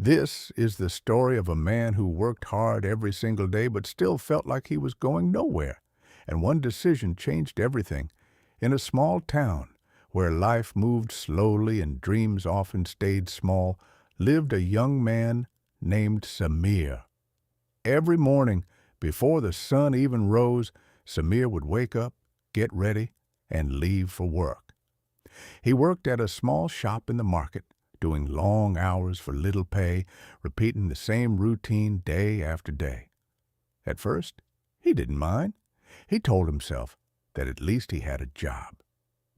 This is the story of a man who worked hard every single day but still felt like he was going nowhere. And one decision changed everything. In a small town where life moved slowly and dreams often stayed small, lived a young man named Samir. Every morning, before the sun even rose, Samir would wake up, get ready, and leave for work. He worked at a small shop in the market, doing long hours for little pay, repeating the same routine day after day. At first, he didn't mind. He told himself that at least he had a job.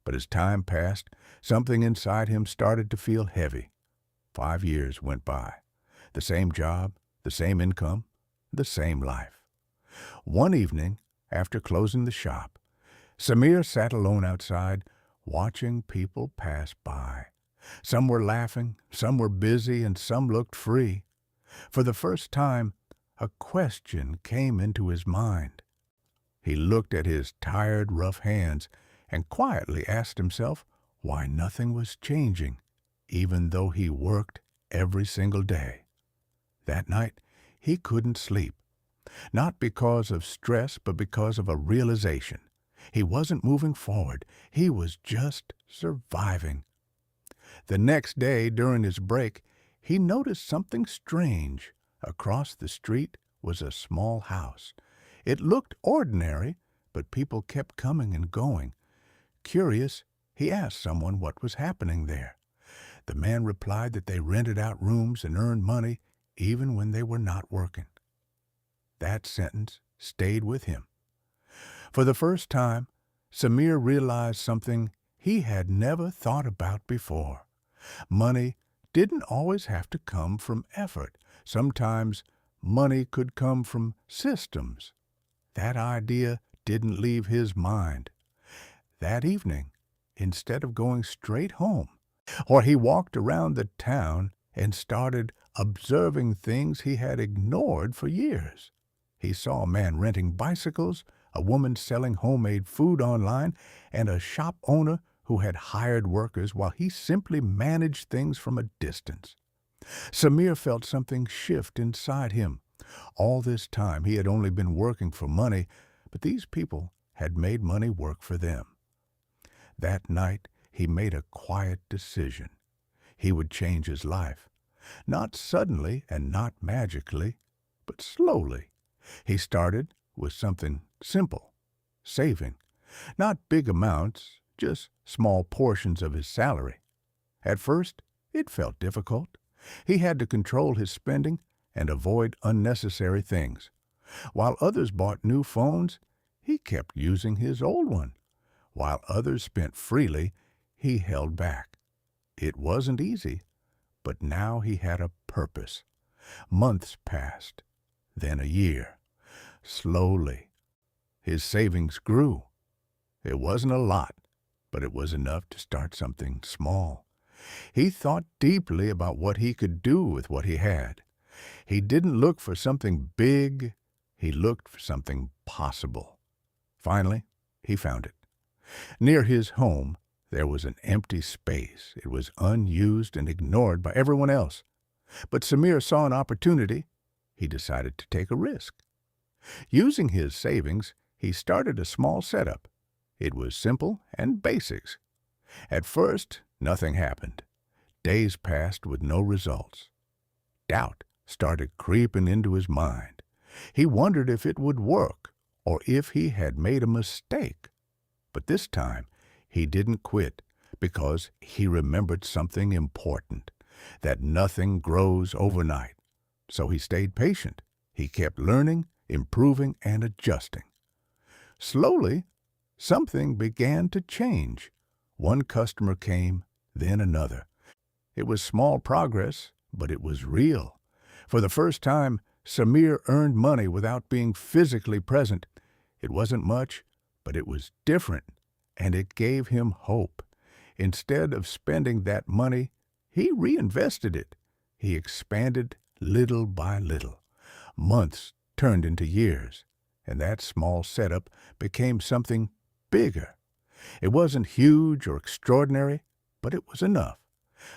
But as time passed, something inside him started to feel heavy. 5 years went by. The same job, the same income, the same life. One evening, after closing the shop, Samir sat alone outside, watching people pass by. Some were laughing, some were busy, and some looked free. For the first time, a question came into his mind. He looked at his tired, rough hands and quietly asked himself why nothing was changing, even though he worked every single day. That night, he couldn't sleep, not because of stress, but because of a realization. He wasn't moving forward. He was just surviving. The next day, during his break, he noticed something strange. Across the street was a small house. It looked ordinary, but people kept coming and going. Curious, he asked someone what was happening there. The man replied that they rented out rooms and earned money even when they were not working. That sentence stayed with him. For the first time, Samir realized something he had never thought about before. Money didn't always have to come from effort. Sometimes money could come from systems. That idea didn't leave his mind. That evening, instead of going straight home, he walked around the town and started observing things he had ignored for years. He saw a man renting bicycles, a woman selling homemade food online, and a shop owner who had hired workers while he simply managed things from a distance. Samir felt something shift inside him. All this time he had only been working for money, but these people had made money work for them. That night he made a quiet decision. He would change his life. Not suddenly and not magically, but slowly. He started with something simple, saving. Not big amounts, just small portions of his salary. At first, it felt difficult. He had to control his spending and avoid unnecessary things. While others bought new phones, he kept using his old one. While others spent freely, he held back. It wasn't easy, but now he had a purpose. Months passed, then a year. Slowly, his savings grew. It wasn't a lot, but it was enough to start something small. He thought deeply about what he could do with what he had. He didn't look for something big. He looked for something possible. Finally, he found it. Near his home, there was an empty space. It was unused and ignored by everyone else. But Samir saw an opportunity. He decided to take a risk. Using his savings, he started a small setup. It was simple and basics. At first, nothing happened. Days passed with no results. Doubt started creeping into his mind. He wondered if it would work or if he had made a mistake. But this time, he didn't quit because he remembered something important, that nothing grows overnight. So he stayed patient. He kept learning, improving, and adjusting. Slowly, something began to change. One customer came, then another. It was small progress, but it was real. For the first time, Samir earned money without being physically present. It wasn't much, but it was different, and it gave him hope. Instead of spending that money, he reinvested it. He expanded little by little. Months turned into years, and that small setup became something bigger. It wasn't huge or extraordinary, but it was enough.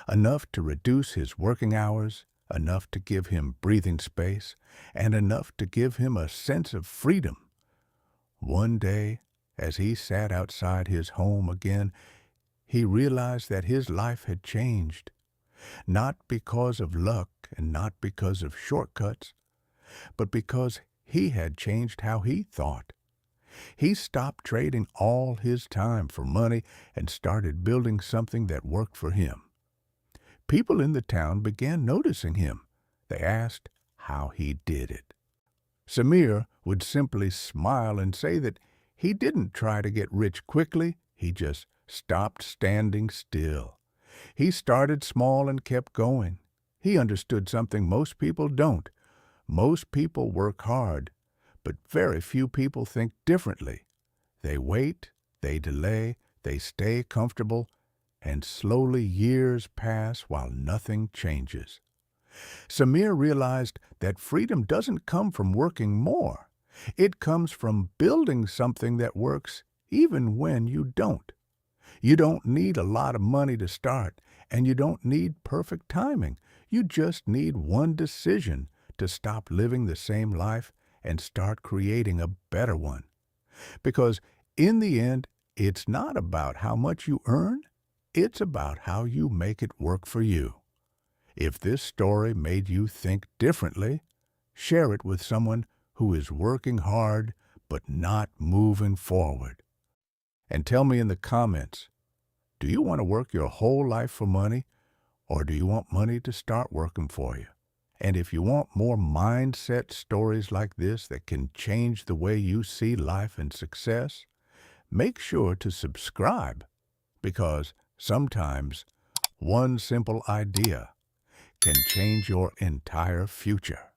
Enough to reduce his working hours, enough to give him breathing space, and enough to give him a sense of freedom. One day, as he sat outside his home again, he realized that his life had changed, not because of luck and not because of shortcuts, but because he had changed how he thought. He stopped trading all his time for money and started building something that worked for him. People in the town began noticing him. They asked how he did it. Samir would simply smile and say that he didn't try to get rich quickly, he just stopped standing still. He started small and kept going. He understood something most people don't. Most people work hard, but very few people think differently. They wait, they delay, they stay comfortable, and slowly years pass while nothing changes. Samir realized that freedom doesn't come from working more. It comes from building something that works even when you don't. You don't need a lot of money to start, and you don't need perfect timing. You just need one decision to stop living the same life and start creating a better one. Because in the end, it's not about how much you earn, it's about how you make it work for you. If this story made you think differently, share it with someone who is working hard but not moving forward. And tell me in the comments, do you want to work your whole life for money, or do you want money to start working for you? And if you want more mindset stories like this that can change the way you see life and success, make sure to subscribe, because sometimes one simple idea can change your entire future.